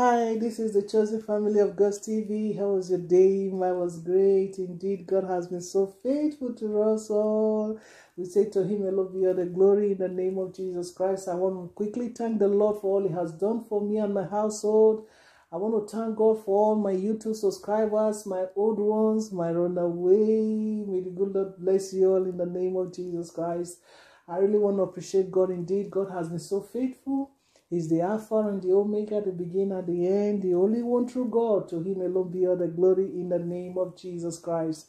Hi, this is the chosen family of God's TV. How was your day? Mine was great. Indeed, God has been so faithful to us all. We say to him, alone be all the glory in the name of Jesus Christ. I want to quickly thank the Lord for all he has done for me and my household. I want to thank God for all my YouTube subscribers, my old ones, my runaway. May the good Lord bless you all in the name of Jesus Christ. I really want to appreciate God. Indeed, God has been so faithful. He's the Alpha and the Omega, the beginning and the end, the only one true God. To him alone be all the glory in the name of Jesus Christ.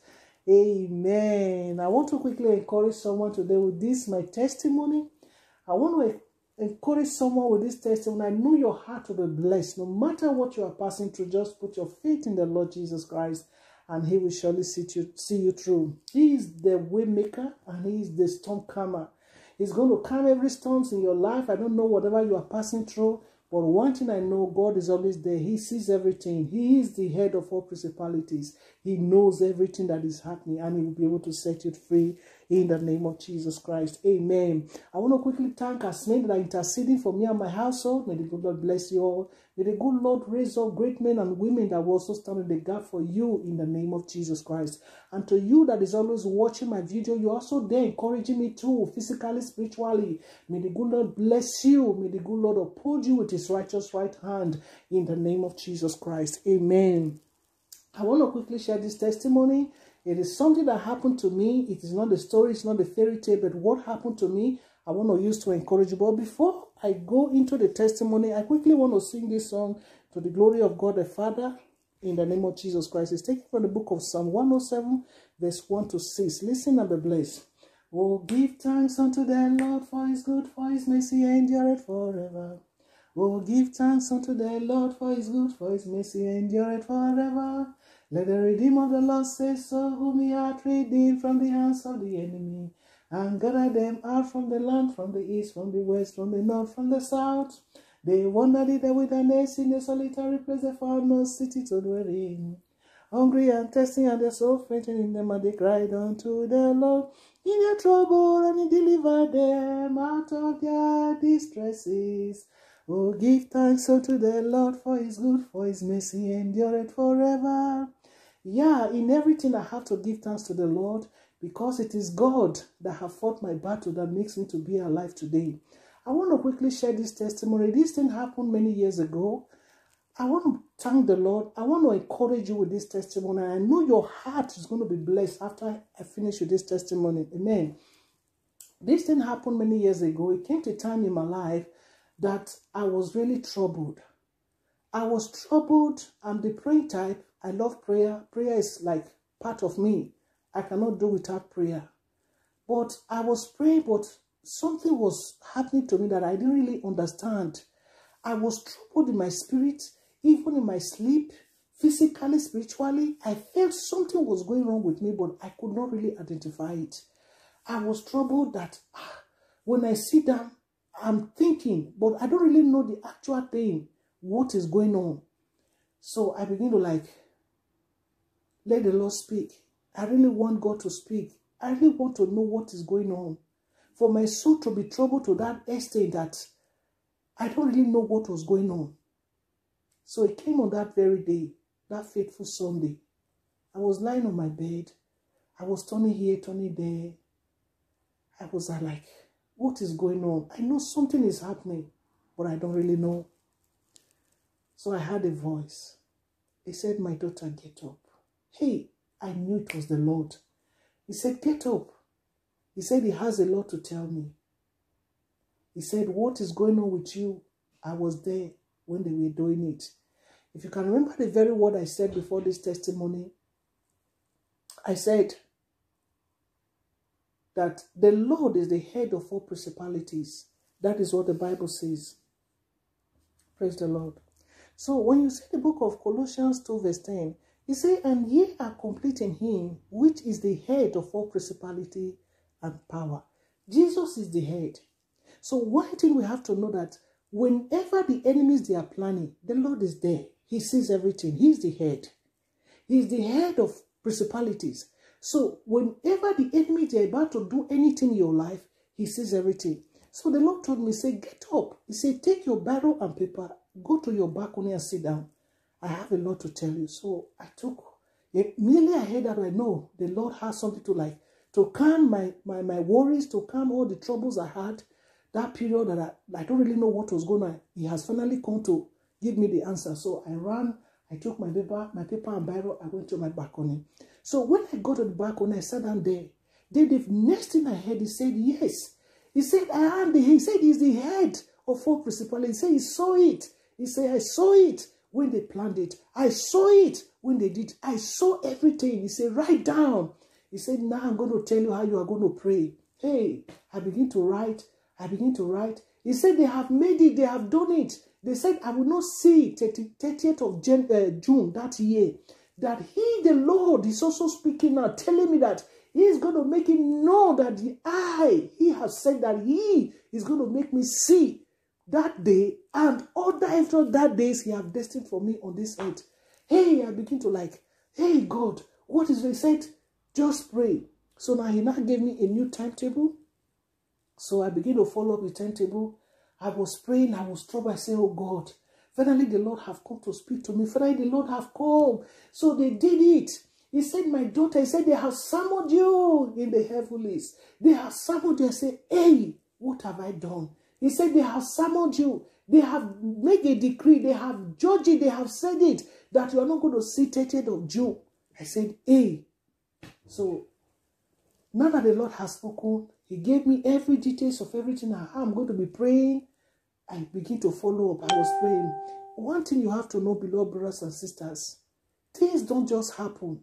Amen. I want to quickly encourage someone today with this, my testimony. I want to encourage someone with this testimony. I know your heart will be blessed. No matter what you are passing through, just put your faith in the Lord Jesus Christ and he will surely see you through. He is the way maker and he is the storm calmer. He's going to calm every storms in your life. I don't know whatever you are passing through, but one thing I know, God is always there. He sees everything. He is the head of all principalities. He knows everything that is happening, and he will be able to set you free in the name of Jesus Christ. Amen. I want to quickly thank as many that are interceding for me and my household. May the good Lord bless you all. May the good Lord raise up great men and women that will also stand in the gap for you in the name of Jesus Christ. And to you that is always watching my video, you're also there encouraging me too, physically, spiritually. May the good Lord bless you. May the good Lord uphold you with his righteous right hand in the name of Jesus Christ. Amen. I want to quickly share this testimony. It is something that happened to me. It is not a story, it's not a fairy tale, but what happened to me, I want to use to encourage you. But before I go into the testimony, I quickly want to sing this song to the glory of God the Father in the name of Jesus Christ. It's taken from the book of Psalm 107, verse 1 to 6. Listen and be blessed. Oh, give thanks unto the Lord, for his good, for his mercy endureth forever. Oh, give thanks unto the Lord, for his good, for his mercy endureth forever. Let the redeemer of the Lord say so, whom he hath redeemed from the hands of the enemy, and gather them out from the land, from the east, from the west, from the north, from the south. They wandered in the wilderness, in a solitary place, they found no city to dwell in. Hungry and thirsty, and their soul fainting in them, and they cried unto the Lord in their trouble, and he delivered them out of their distresses. Oh, give thanks unto the Lord, for his good, for his mercy endureth forever. Yeah, in everything I have to give thanks to the Lord, because it is God that have fought my battle that makes me to be alive today. I want to quickly share this testimony. This thing happened many years ago. I want to thank the Lord. I want to encourage you with this testimony. I know your heart is going to be blessed after I finish with this testimony. Amen. This thing happened many years ago. It came to a time in my life that I was really troubled. I was troubled. I'm the praying type. I love prayer. Prayer is like part of me. I cannot do without prayer. But I was praying, but something was happening to me that I didn't really understand. I was troubled in my spirit, even in my sleep, physically, spiritually. I felt something was going wrong with me, but I could not really identify it. I was troubled that when I sit down, I'm thinking, but I don't really know the actual thing, what is going on. So I begin to let the Lord speak. I really want God to speak. I really want to know what is going on. For my soul to be troubled to that extent that I don't really know what was going on. So it came on that very day, that fateful Sunday. I was lying on my bed. I was turning here, turning there. I was like, what is going on? I know something is happening, but I don't really know. So I heard a voice. He said, my daughter, get up. Hey, I knew it was the Lord. He said, get up. He said, he has a lot to tell me. He said, what is going on with you? I was there when they were doing it. If you can remember the very word I said before this testimony, I said that the Lord is the head of all principalities. That is what the Bible says. Praise the Lord. So when you see the book of Colossians 2 verse 10, he says, and ye are complete in him, which is the head of all principality and power. Jesus is the head. So one thing we have to know that whenever the enemies they are planning, the Lord is there. He sees everything. He's the head. He's the head of principalities. So whenever the enemy they are about to do anything in your life, he sees everything. So the Lord told me, say, get up. He said, take your Bible and paper go to your balcony and sit down. I have a lot to tell you. So I took, immediately I heard that I know the Lord has something to calm my worries, to calm all the troubles I had. That period that I don't really know what was going on. He has finally come to give me the answer. So I ran, I took my paper and Bible, I went to my balcony. So when I got to the balcony, I sat down there. Then the next thing I heard, he said, yes. He said, he said he's the head of all principalities. He said he saw it. He said, I saw it when they planned it. I saw it when they did. I saw everything. He said, write down. He said, now I'm going to tell you how you are going to pray. Hey, I begin to write. He said, they have made it. They have done it. They said, I will not see 30th of June that year. That he, the Lord, is also speaking now, telling me that he is going to make it know that he has said that he is going to make me see that day and other after that days he has destined for me on this earth. Hey, I begin to hey, God, what is it? He said, just pray. So now he gave me a new timetable. So I began to follow up the timetable. I was praying, I was troubled. I said, oh God, finally the Lord have come to speak to me. Finally the Lord have come. So they did it. He said, my daughter, he said, they have summoned you in the heavenlies. They have summoned you. I said, hey, what have I done? He said, they have summoned you. They have made a decree. They have judged it. They have said it, that you are not going to see 30th of June. I said, hey. So now that the Lord has spoken, he gave me every details of everything I'm going to be praying. I begin to follow up. I was praying. One thing you have to know, beloved brothers and sisters, things don't just happen.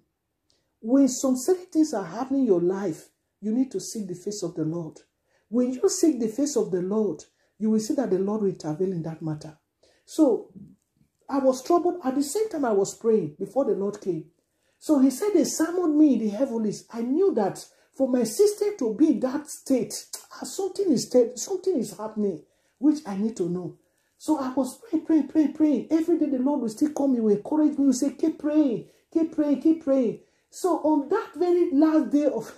When some certain things are happening in your life, you need to seek the face of the Lord. When you seek the face of the Lord, you will see that the Lord will intervene in that matter. So, I was troubled. At the same time, I was praying before the Lord came. So, he said, they summoned me in the heavenlies. I knew that for my sister to be in that state, something is happening, which I need to know. So, I was praying. Every day, the Lord will still come. He will encourage me. He will say, keep praying. So on that very last day of,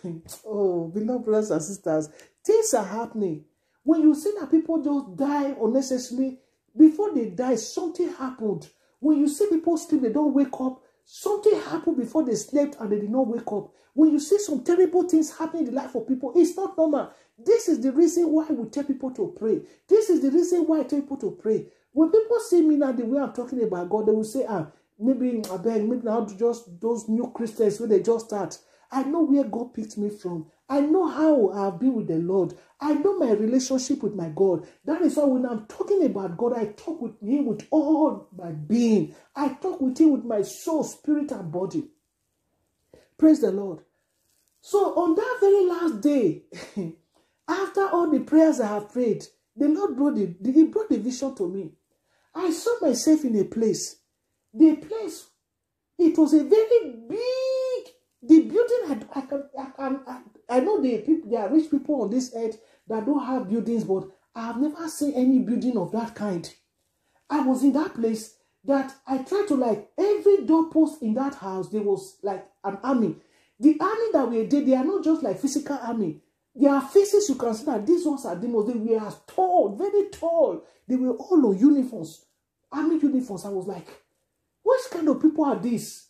oh, beloved brothers and sisters, things are happening. When you see that people just die unnecessarily, before they die, something happened. When you see people sleep, they don't wake up, something happened before they slept and they did not wake up. When you see some terrible things happening in the life of people, it's not normal. This is the reason why we tell people to pray. This is the reason why I tell people to pray. When people see me now, the way I'm talking about God, they will say, maybe now just those new Christians when they just start. I know where God picked me from. I know how I've been with the Lord. I know my relationship with my God. That is why when I'm talking about God, I talk with him with all my being. I talk with him with my soul, spirit, and body. Praise the Lord. So on that very last day, after all the prayers I have prayed, the Lord brought the vision to me. I saw myself in a place. The place, it was a very big, the building, I know there are rich people on this earth that don't have buildings, but I have never seen any building of that kind. I was in that place that I tried to every doorpost in that house, there was like an army. The army that we did, they are not just like physical army. Their faces, you can see that these ones are demons. They were tall, very tall. They were all on uniforms, army uniforms. I was like, which kind of people are these?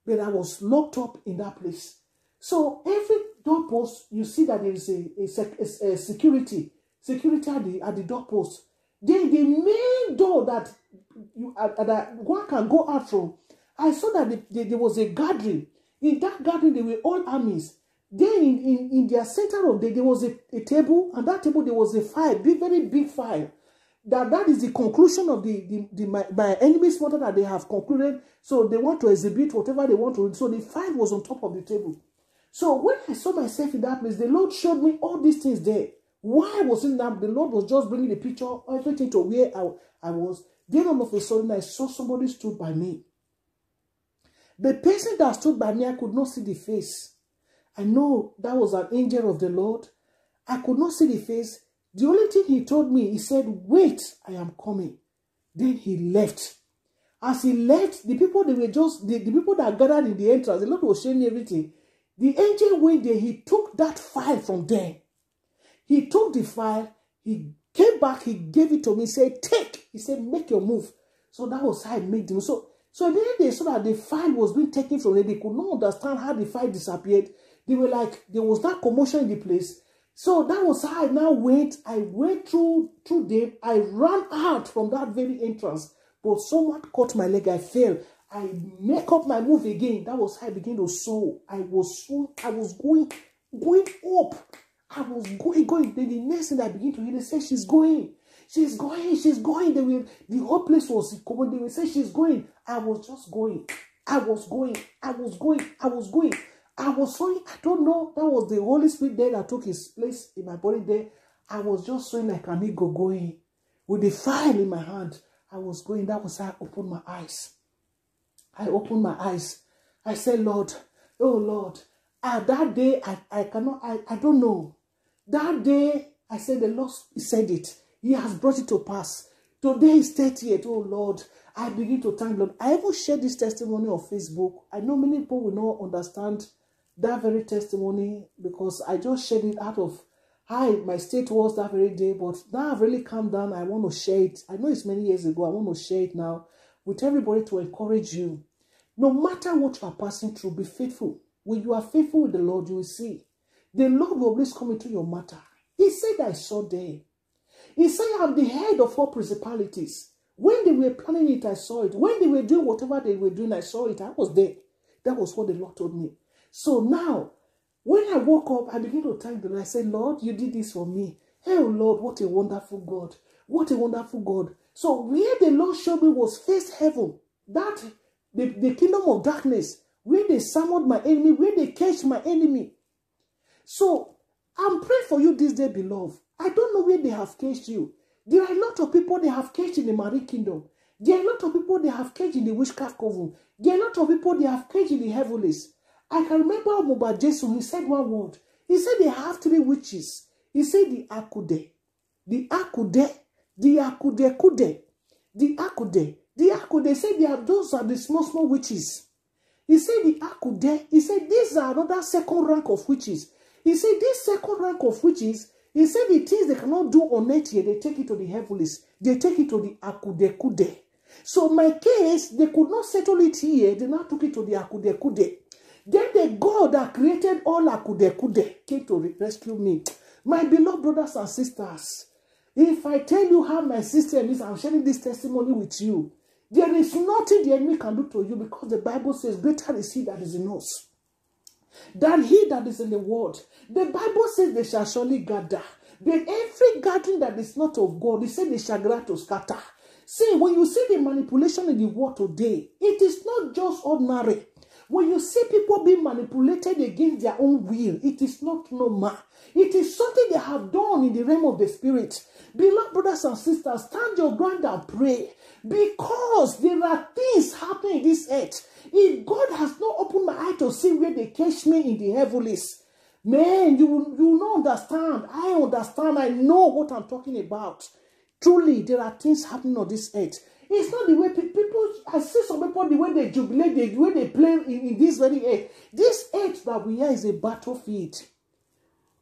But I was locked up in that place. So every doorpost, you see that there is a security at the doorpost. Then the main door that one can go out from, I saw that there was a gathering. In that gathering, there were all armies. Then in their center of there was a table, and that table there was a fire, very big fire. That is the conclusion of my enemy's murder that they have concluded. So they want to exhibit whatever they want to. So the fire was on top of the table. So when I saw myself in that place, the Lord showed me all these things there. Why I was in that? The Lord was just bringing the picture, everything to where I was. Then all of a sudden, I saw somebody stood by me. The person that stood by me, I could not see the face. I know that was an angel of the Lord. I could not see the face. The only thing he told me, he said, wait, I am coming. Then he left. As he left, the people, they were just, the people that gathered in the entrance, the Lord was showing me everything. The angel went there, he took that file from there. He took the file, he came back, he gave it to me, he said, take. He said, make your move. So that was how I made them. So then they saw that the file was being taken from them. They could not understand how the file disappeared. They were like, there was that commotion in the place. So that was how I now went. I went through them. I ran out from that very entrance. But someone caught my leg. I fell. I make up my move again. That was how I began to sew. I was going up. I was going. Then the next thing I began to hear, they say, she's going. She's going. The whole place was common. They will say, she's going. I was just going. I was going. I was sewing. I don't know. That was the Holy Spirit there that took his place in my body there. I was just sewing like an eagle going. With the file in my hand. I was going. That was how I opened my eyes. I opened my eyes. I said, Lord, oh Lord. That day, I don't know. That day, I said, the Lord said it. He has brought it to pass. Today is 30th. Oh Lord, I begin to thank Lord. I even shared this testimony on Facebook. I know many people will not understand that very testimony because I just shared it out of how my state was that very day. But now I've really calmed down. I want to share it. I know it's many years ago. I want to share it now with everybody to encourage you. No matter what you are passing through, be faithful. When you are faithful with the Lord, you will see. The Lord will always come into your matter. He said, I saw there. He said, I'm the head of all principalities. When they were planning it, I saw it. When they were doing whatever they were doing, I saw it. I was there. That was what the Lord told me. So now, when I woke up, I began to thank the Lord. I said, Lord, you did this for me. Oh, Lord, what a wonderful God. What a wonderful God. So where the Lord showed me was first heaven. That, the kingdom of darkness. Where they summoned my enemy. Where they caged my enemy. So, I'm praying for you this day, beloved. I don't know where they have caged you. There are a lot of people they have caged in the marine kingdom. There are a lot of people they have caged in the witchcraft coven. There are a lot of people they have caged in the heavenlies. I can remember Omoba Jesu, he said one word. He said they have 3 witches. He said the Akude. The Akude. The Akude Kude. The Akude. The Akude said those are the small witches. He said the Akude. He said these are another second rank of witches. He said this second rank of witches, he said the things they cannot do on earth here, they take it to the heavens. They take it to the Akude Kude. So my case, they could not settle it here. They now took it to the Akude Kude. Then the God that created all Akude Kude came to rescue me. My beloved brothers and sisters, if I tell you how my system is, I'm sharing this testimony with you. There is nothing the enemy can do to you because the Bible says, greater is he that is in us than he that is in the world. The Bible says they shall surely gather. But every gathering that is not of God, he said they shall gather to scatter. See, when you see the manipulation in the world today, it is not just ordinary. When you see people being manipulated against their own will, it is not normal. It is something they have done in the realm of the spirit. Beloved brothers and sisters, stand your ground and pray. Because there are things happening in this earth. If God has not opened my eye to see where they catch me in the heavens, man, you will not understand. I understand. I know what I'm talking about. Truly, there are things happening on this earth. It's not the way people, I see some people, the way they jubilate, the way they play in this very earth. This earth that we are is a battlefield.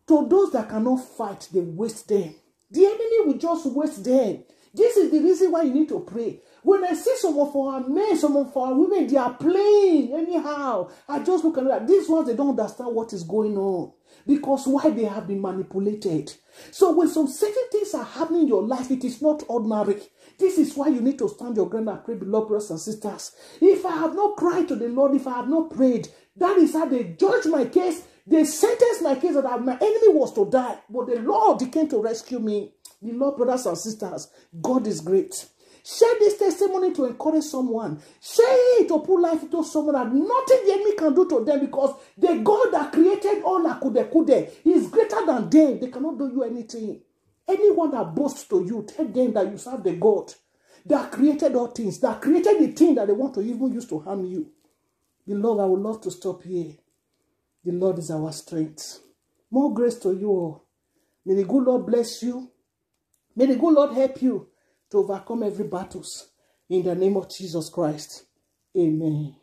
To those that cannot fight, they waste them. The enemy will just waste them. This is the reason why you need to pray. When I see some of our men, some of our women, they are playing anyhow. I just look at that. These ones, they don't understand what is going on. Because why they have been manipulated. So when some certain things are happening in your life, it is not ordinary. This is why you need to stand your ground and pray, beloved brothers and sisters. If I have not cried to the Lord, if I have not prayed, that is how they judge my case. They sentenced my case that my enemy was to die. But the Lord, he came to rescue me. Beloved brothers and sisters, God is great. Share this testimony to encourage someone. Share it to put life into someone that nothing the enemy can do to them because the God that created all Akude is greater than them. They cannot do you anything. Anyone that boasts to you, tell them that you serve the God that created all things, that created the thing that they want to even use to harm you. Beloved, I would love to stop here. The Lord is our strength. More grace to you all. May the good Lord bless you. May the good Lord help you to overcome every battles. In the name of Jesus Christ. Amen.